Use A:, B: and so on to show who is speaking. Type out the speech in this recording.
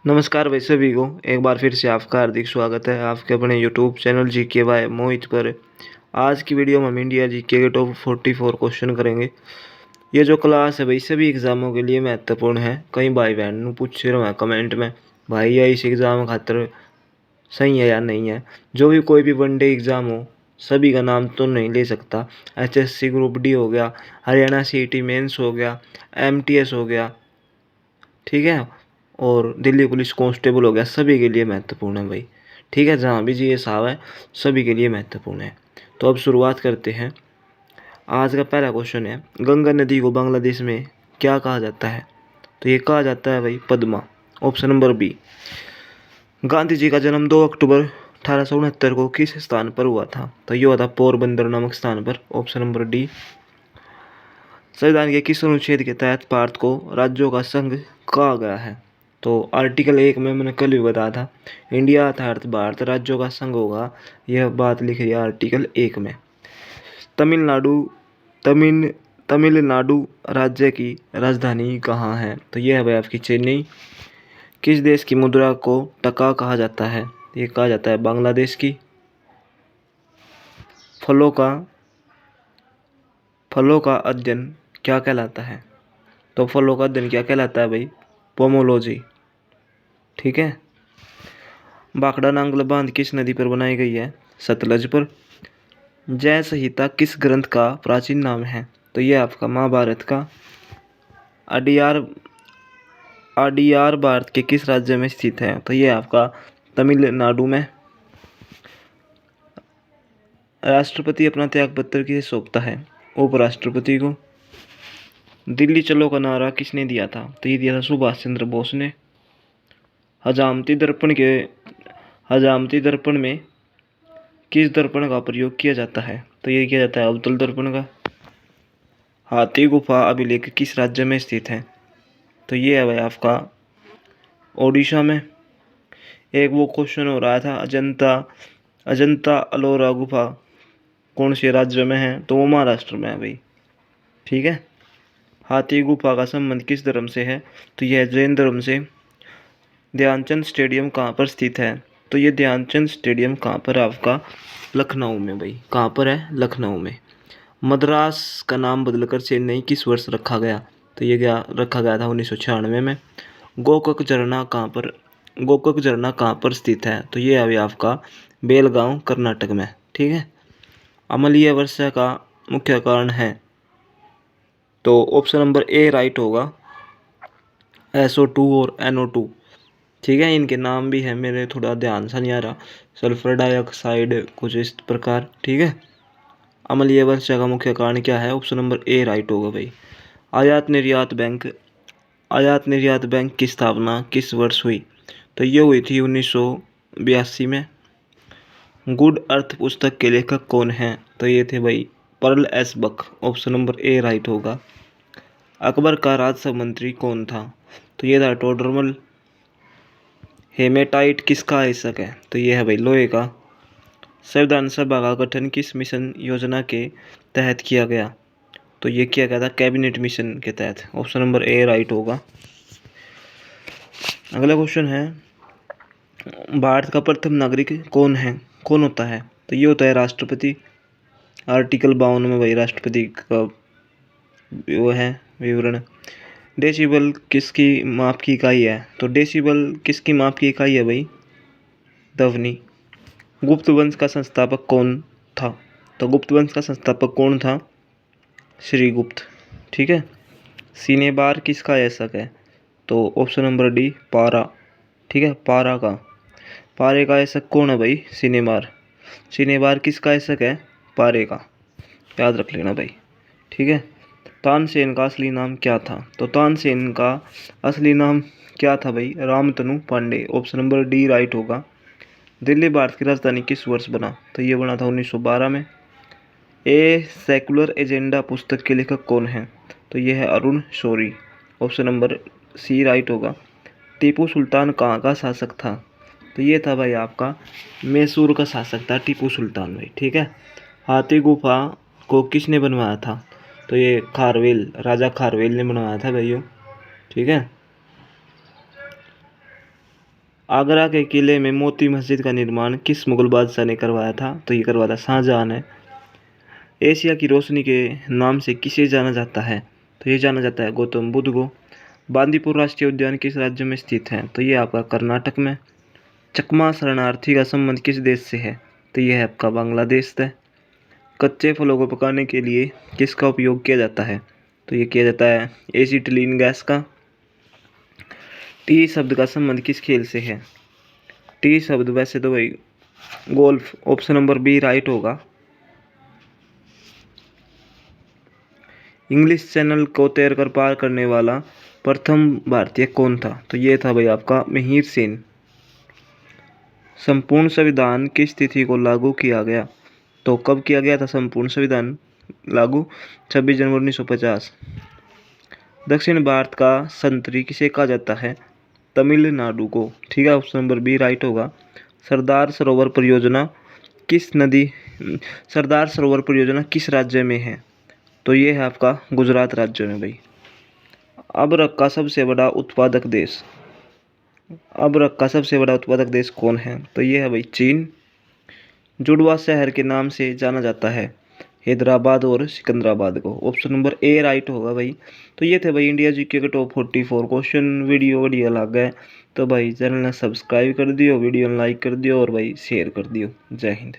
A: नमस्कार भाई सभी को। एक बार फिर से आपका हार्दिक स्वागत है आपके अपने यूट्यूब चैनल जीके बाय मोहित पर। आज की वीडियो में हम इंडिया जीके के टॉप 44 क्वेश्चन करेंगे। ये जो क्लास है भाई सभी एग्जामों के लिए महत्वपूर्ण है। कई भाई बहन पूछ रहे हैं कमेंट में, भाई या इस एग्ज़ाम खातर सही है या नहीं है। जो भी कोई भी वनडे एग्ज़ाम हो सभी का नाम तो नहीं ले सकता। एचएससी ग्रुप डी हो गया, हरियाणा सीईटी मेंस हो गया, एमटीएस हो गया, ठीक है, और दिल्ली पुलिस कांस्टेबल हो गया, सभी के लिए महत्वपूर्ण है भाई। ठीक है, जहाँ भी जी साहब है सभी के लिए महत्वपूर्ण है। तो अब शुरुआत करते हैं। आज का पहला क्वेश्चन है, गंगा नदी को बांग्लादेश में क्या कहा जाता है? तो ये कहा जाता है भाई Padma. Option number B. Gandhi ji का जन्म 2 अक्टूबर 1869 को किस स्थान पर हुआ था? तो ये हुआ था पोरबंदर नामक स्थान पर। Option number D. संविधान के किस अनुच्छेद के तहत भारत को राज्यों का संघ कहा गया है? तो आर्टिकल 1 में मैंने कल भी बताया था, इंडिया अर्थात भारत राज्यों का संघ होगा। यह बात लिखी है आर्टिकल 1 में। तमिलनाडु तमिल तमिलनाडु राज्य की राजधानी कहाँ है? तो यह है भाई आपकी चेन्नई। किस देश की मुद्रा को टका कहा जाता है? ये कहा जाता है बांग्लादेश की। फलों का फलों का अध्ययन क्या कहलाता है? तो फलों का अध्ययन क्या कहलाता है भाई? पोमोलॉजी। ठीक है। भाखड़ा नांगल बांध किस नदी पर बनाई गई है? सतलज पर। जय संहिता किस ग्रंथ का प्राचीन नाम है? तो यह आपका महाभारत का। अडियार अडियार भारत के किस राज्य में स्थित है? तो यह आपका तमिलनाडु में। राष्ट्रपति अपना त्याग पत्र किसे सौंपता है? उपराष्ट्रपति को। दिल्ली चलो का नारा किसने दिया था? तो ये दिया था सुभाष चंद्र बोस ने। हजामती दर्पण में किस दर्पण का प्रयोग किया जाता है? तो ये किया जाता है अवतल दर्पण का। हाथी गुफा अभिलेख किस राज्य में स्थित है? तो ये है भाई आपका ओडिशा में। एक वो क्वेश्चन हो रहा था, अजंता अलोरा गुफा कौन से राज्य में है? तो वो महाराष्ट्र में है भाई। ठीक है। हाथी गुफा का संबंध किस धर्म से है? तो यह जैन धर्म से। ध्यानचंद स्टेडियम कहाँ पर स्थित है? तो ये ध्यानचंद स्टेडियम कहाँ पर है आपका? लखनऊ में भाई। कहाँ पर है? लखनऊ में। मद्रास का नाम बदलकर चेन्नई किस वर्ष रखा गया? तो ये क्या रखा गया था 1996 में। गोकक झरना कहाँ पर स्थित है? तो ये अभी आपका बेलगांव कर्नाटक में। ठीक है। अम्लीय वर्षा का मुख्य कारण है? तो ऑप्शन नंबर ए राइट होगा, SO2 और NO2। ठीक है, इनके नाम भी है मेरे थोड़ा ध्यान सा नहीं आ रहा, सल्फर डाइऑक्साइड कुछ इस प्रकार। ठीक है। अम्लीय वर्षा का मुख्य कारण क्या है? ऑप्शन नंबर ए राइट होगा भाई। आयात निर्यात बैंक की स्थापना किस वर्ष हुई? तो ये हुई थी 1982 में। गुड अर्थ पुस्तक के लेखक कौन हैं? तो ये थे भाई Pearl S Buck. Option number A right होगा। अकबर का राजस्व मंत्री कौन था? तो ये था टोडरमल। हेमेटाइट किसका हिस्सक है? तो ये है भाई लोहे का। संविधान सभा का गठन किस मिशन योजना के तहत किया गया? तो ये किया गया था कैबिनेट मिशन के तहत। ऑप्शन नंबर ए राइट होगा। अगला क्वेश्चन है, भारत का प्रथम नागरिक कौन होता है? तो ये होता है राष्ट्रपति। आर्टिकल 52 में भाई राष्ट्रपति का वो है विवरण। डेसिबल किसकी माप की इकाई है? तो डेसिबल किसकी माप की इकाई है भाई? ध्वनि। गुप्त वंश का संस्थापक कौन था? तो गुप्त वंश का संस्थापक कौन था? श्रीगुप्त। ठीक है। सिनेबार किसका ऐसक है? तो ऑप्शन नंबर डी पारा। ठीक है, पारे का ऐसक कौन है भाई? सिनेबार किसका ऐसक है? पारे का। याद रख लेना भाई। ठीक है। तानसेन का असली नाम क्या था? तो तानसेन का असली नाम क्या था भाई? Ramtanu Pandey. Option number D right होगा। दिल्ली भारत की राजधानी किस वर्ष बना? तो ये बना था 1912 में। ए सेकुलर एजेंडा पुस्तक के लेखक कौन है? तो ये है Arun Shourie. Option number C right होगा। टीपू सुल्तान कहाँ का शासक था? तो ये था भाई आपका मैसूर का शासक था टीपू सुल्तान भाई। ठीक है। हाथी गुफा को किसने बनवाया था? तो ये राजा खारवेल ने बनवाया था भाइयों। ठीक है। आगरा के किले में मोती मस्जिद का निर्माण किस मुगल बादशाह ने करवाया था? तो ये करवाया था शाहजहां ने। एशिया की रोशनी के नाम से किसे जाना जाता है? तो ये जाना जाता है गौतम बुद्ध को। बांदीपुर राष्ट्रीय उद्यान किस राज्य में स्थित है? तो ये आपका कर्नाटक में। चकमा शरणार्थी का संबंध किस देश से है? तो ये है आपका बांग्लादेश से। कच्चे फलों को पकाने के लिए किसका उपयोग किया जाता है? तो ये किया जाता है एसिटिलीन गैस का। टी शब्द का संबंध किस खेल से है? टी शब्द वैसे तो भाई golf, option number B right होगा। इंग्लिश चैनल को तैरकर पार करने वाला प्रथम भारतीय कौन था? तो ये था भाई आपका मिहिर सेन। संपूर्ण संविधान किस तिथि को लागू किया गया? तो कब किया गया था संपूर्ण संविधान लागू? 26 जनवरी 1950। दक्षिण भारत का संतरी किसे कहा जाता है? तमिलनाडु को। ठीक है, ऑप्शन नंबर बी राइट होगा। सरदार सरोवर परियोजना सरदार सरोवर परियोजना किस राज्य में है? तो ये है आपका गुजरात राज्य में भाई। अबरक का सबसे बड़ा उत्पादक देश कौन है? तो ये है भाई चीन। जुड़वा शहर के नाम से जाना जाता है हैदराबाद और सिकंदराबाद को। ऑप्शन नंबर ए राइट होगा भाई। तो ये थे भाई इंडिया जीके के टॉप 44 क्वेश्चन। वीडियो बढ़िया लग गए तो भाई चैनल ने सब्सक्राइब कर दियो, वीडियो लाइक कर दियो और भाई शेयर कर दियो। जय हिंद।